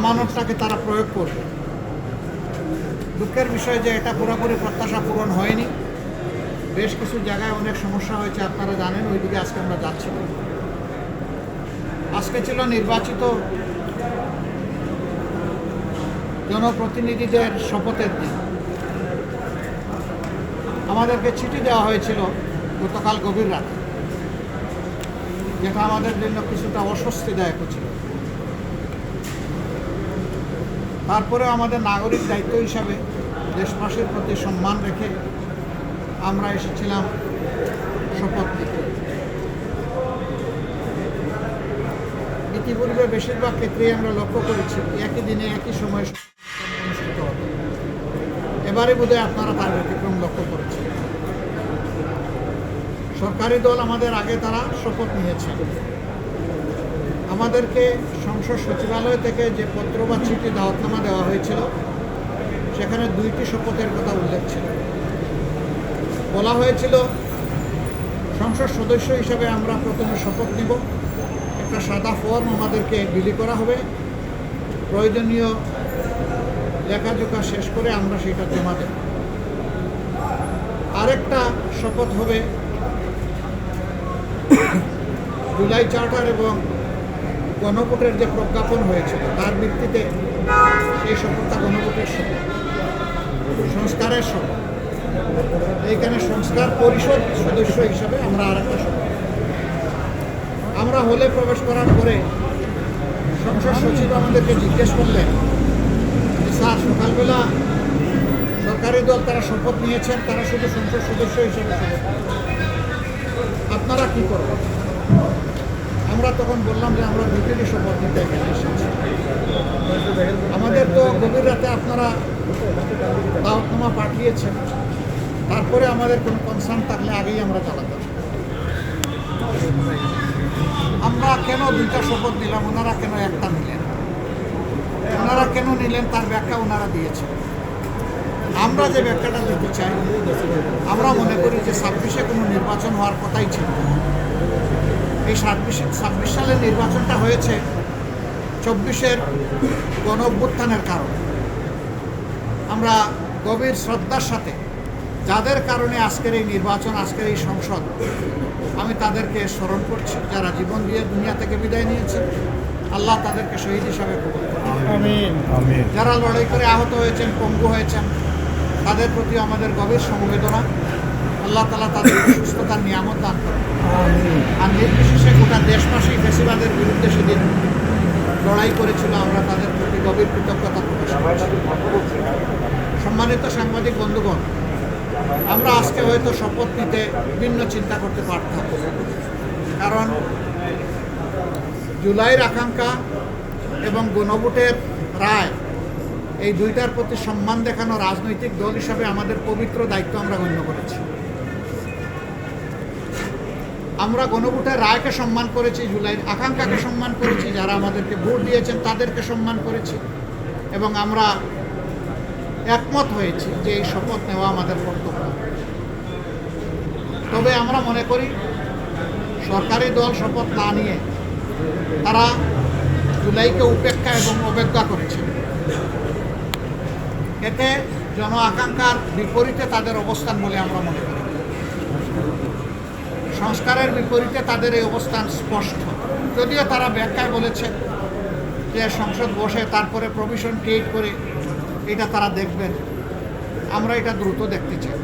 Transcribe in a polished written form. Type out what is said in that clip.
আমানতটাকে তারা প্রয়োগ করবে। দুঃখের বিষয় যে এটা পুরোপুরি প্রত্যাশা পূরণ হয়নি। বেশ কিছু জায়গায় অনেক সমস্যা হয়েছে, আপনারা জানেন। ওইদিকে আজকে আমরা যাচ্ছি না। আজকে ছিল নির্বাচিত জনপ্রতিনিধিদের শপথের দিন। আমাদেরকে চিঠি দেওয়া হয়েছিল গতকাল গভীর রাতে, যেটা আমাদের জন্য কিছুটা অস্বস্তিদায়ক ছিল। তারপরেও আমাদের নাগরিক দায়িত্ব হিসাবে দেশবাসীর প্রতি সম্মান রেখে আমরা এসেছিলাম শপথ নিতে। ইতিপূর্বে বেশিরভাগ ক্ষেত্রেই আমরা লক্ষ্য করেছি একই দিনে একই সময়ে অনুষ্ঠিত হবে। এবারে বোধহয় আপনারা তার ব্যতিক্রম লক্ষ্য করেছেন। সরকারি দল আমাদের আগে তারা শপথ নিয়েছেন। আমাদেরকে সংসদ সচিবালয় থেকে যে পত্র বা চিঠি দাওয়াতনামা দেওয়া হয়েছিল, সেখানে 2টি শপথের কথা উল্লেখ ছিল। বলা হয়েছিল সংসদ সদস্য হিসেবে আমরা প্রথমে শপথ নিব, একটা সাদা ফর্ম আমাদেরকে বিলি করা হবে, প্রয়োজনীয় লেখাজোখা শেষ করে আমরা সেটা জমা দেব। আরেকটা শপথ হবে জুলাই চার্টার এবং গণভোটের যে প্রজ্ঞাপন হয়েছিল তার ভিত্তিতে সেই শপথটা গণভোটের শপথ, সংস্কারের শপথ। এইখানে সংস্কার পরিষদ সদস্য হিসাবে আমরা আরেকটা শপথ। আমরা হলে প্রবেশ করার পরে সংসদ সচিব আমাদেরকে জিজ্ঞেস করলেন, স্যার সকালবেলা সরকারি দল তারা শপথ নিয়েছেন, তারা শুধু সংসদ সদস্য হিসেবে শপথ, আপনারা কী করবেন? আমরা তখন বললাম যে আমরা 2টি শপথ নিতে এসেছি। আমাদের তো গভীর রাতে আপনারা দাওয়াতনামা পাঠিয়েছেন, তারপরে আমাদের কোনো কনসার্ন থাকলে আগেই আমরা জানাতাম। আমরা কেন 2টা শপথ নিলাম, ওনারা কেন একটা নিলেন? ওনারা কেন নিলেন তার ব্যাখ্যা ওনারা দিয়েছেন। আমরা যে ব্যাখ্যাটা দিতে চাই, আমরা মনে করি যে 26-এ কোনো নির্বাচন হওয়ার কথাই ছিল। এই 26 সালের নির্বাচনটা হয়েছে 24-এর গণ অভ্যুত্থানের কারণে। আমরা গভীর শ্রদ্ধার সাথে যাদের কারণে আজকের এই নির্বাচন, আজকের এই সংসদ, আমি তাদেরকে স্মরণ করছি, যারা জীবন দিয়ে দুনিয়া থেকে বিদায় নিয়েছে। আল্লাহ তাদেরকে শহীদ হিসাবে কবুল করুন। আমিন। যারা লড়াই করে আহত হয়েছেন, পঙ্গু হয়েছেন, তাদের প্রতি আমাদের গভীর সমবেদনা। আল্লাহ তাআলা তাদের সুস্থতার নিয়ামত দান করেন। আর নির্বিশেষে গোটা দেশবাসী ফ্যাসিবাদের বিরুদ্ধে সেদিন লড়াই করেছিল, আমরা তাদের প্রতি গভীর কৃতজ্ঞতা প্রকাশ করছি। সম্মানিত সাংবাদিক বন্ধুগণ, আমরা আজকে হয়তো শপথ নিতে ভিন্ন চিন্তা করতে পারতাম, কারণ জুলাইয়ের আকাঙ্ক্ষা এবং গণভোটের রায়, এই 2টার প্রতি সম্মান দেখানো রাজনৈতিক দল হিসাবে আমাদের পবিত্র দায়িত্ব আমরা গণ্য করেছি। আমরা গণভোটের রায়কে সম্মান করেছি, জুলাইয়ের আকাঙ্ক্ষাকে সম্মান করেছি, যারা আমাদেরকে ভোট দিয়েছেন তাদেরকে সম্মান করেছি, এবং আমরা একমত হয়েছি যে এই শপথ নেওয়া আমাদের কর্তব্য। তবে আমরা মনে করি সরকারি দল শপথ না নিয়ে তারা জুলাইকে উপেক্ষা এবং অবজ্ঞা করেছে। এতে জন আকাঙ্ক্ষার বিপরীতে তাদের অবস্থান বলে আমরা মনে করি। সংস্কারের বিপরীতে তাদের এই অবস্থান স্পষ্ট। যদিও তারা ব্যাখ্যায় বলেছেন যে সংসদ বসে তারপরে প্রভিশন ক্রিয়েট করে এটা তারা দেখবেন, আমরা এটা দ্রুত দেখতে চাই।